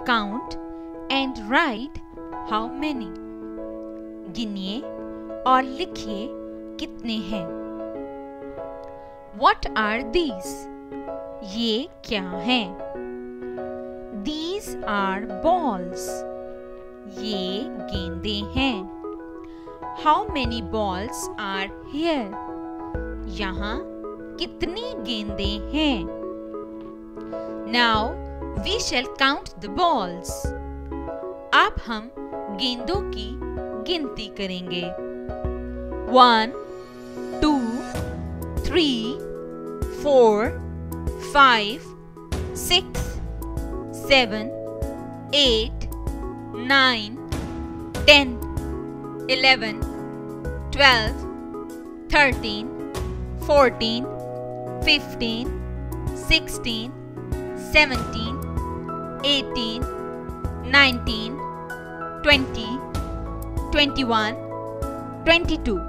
count and write how many. गिनिए और लिखिए कितने हैं. What are these? ये क्या हैं? These are balls. ये गेंदें हैं. How many balls are here? यहाँ कितनी गेंदें हैं? Now we shall count the balls. अब हम गेंदों की गिनती करेंगे. 1, 2, 3, 4, 5, 6, 7, 8, 9, 10, 11, 12, 13, 14, 15, 16, 17, 18, 19, 20, 21, 22.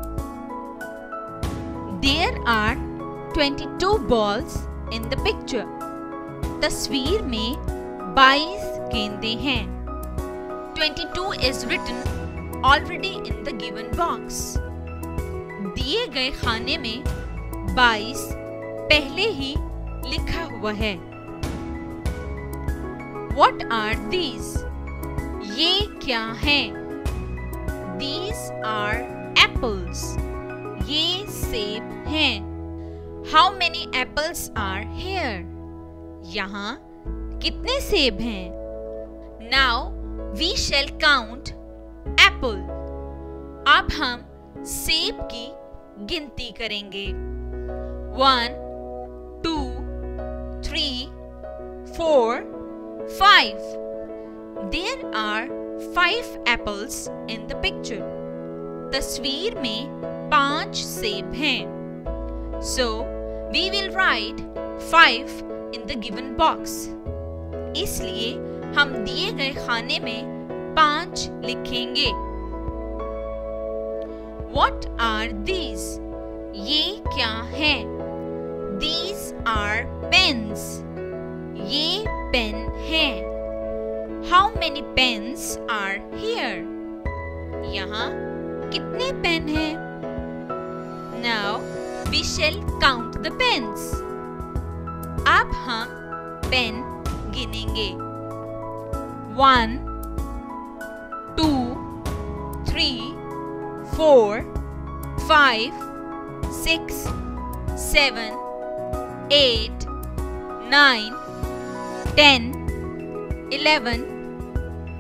There are 22 balls in the picture. तस्वीर में 22 गेंदें हैं. 22 is written already in the given box. दिए गए खाने में 22 पहले ही लिखा हुआ है. What are these? ये क्या हैं? These are apples. ये सेब हैं. How many apples are here? यहाँ कितने सेब हैं? Now we shall count apple. अब हम सेब की गिनती करेंगे. 1, 2, 3, 4, 5. There are 5 apples in the picture. तस्वीर में 5 सेब हैं. So we will write 5 in the given box. इसलिए हम दिए गए खाने में 5 लिखेंगे. What are these? ये क्या हैं? These are pens. ये पेन हैं. How many pens are here? यहाँ कितने पेन हैं? Now we shall count the pens. अब हम pen गिनेंगे. 1, 2, 3, 4, 5, 6, 7, 8, 9, 10, 11,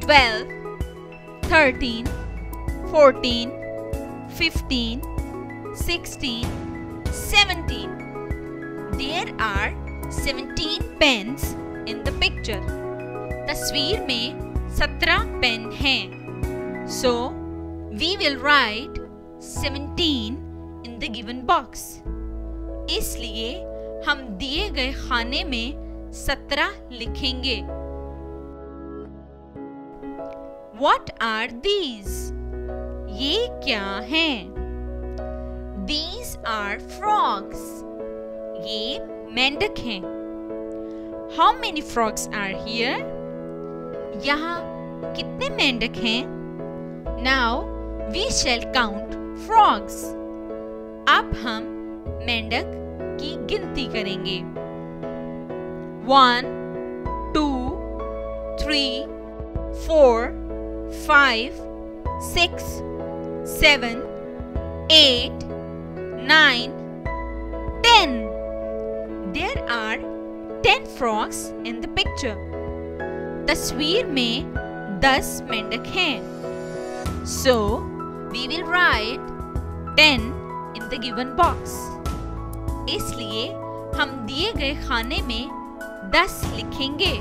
12, 13, 14, 15, 16, 17. There are 17 pens in the picture. तस्वीर में 17 पेन हैं. So we will write 17 in the given box. इसलिए हम दिए गए खाने में 17 लिखेंगे. What are these? ये क्या हैं? These are frogs. ये मेंढक हैं. How many frogs are here? यहाँ कितने मेंढक हैं? Now we shall count frogs. अब हम मेंढक की गिनती करेंगे. 1, 2, 3, 4, 5, 6, 7, 8, 9, 10. There are 10 frogs in the picture. तस्वीर में 10 मेंढक हैं. So we will write 10 in the given box. इसलिए हम दिए गए खाने में 10 लिखेंगे.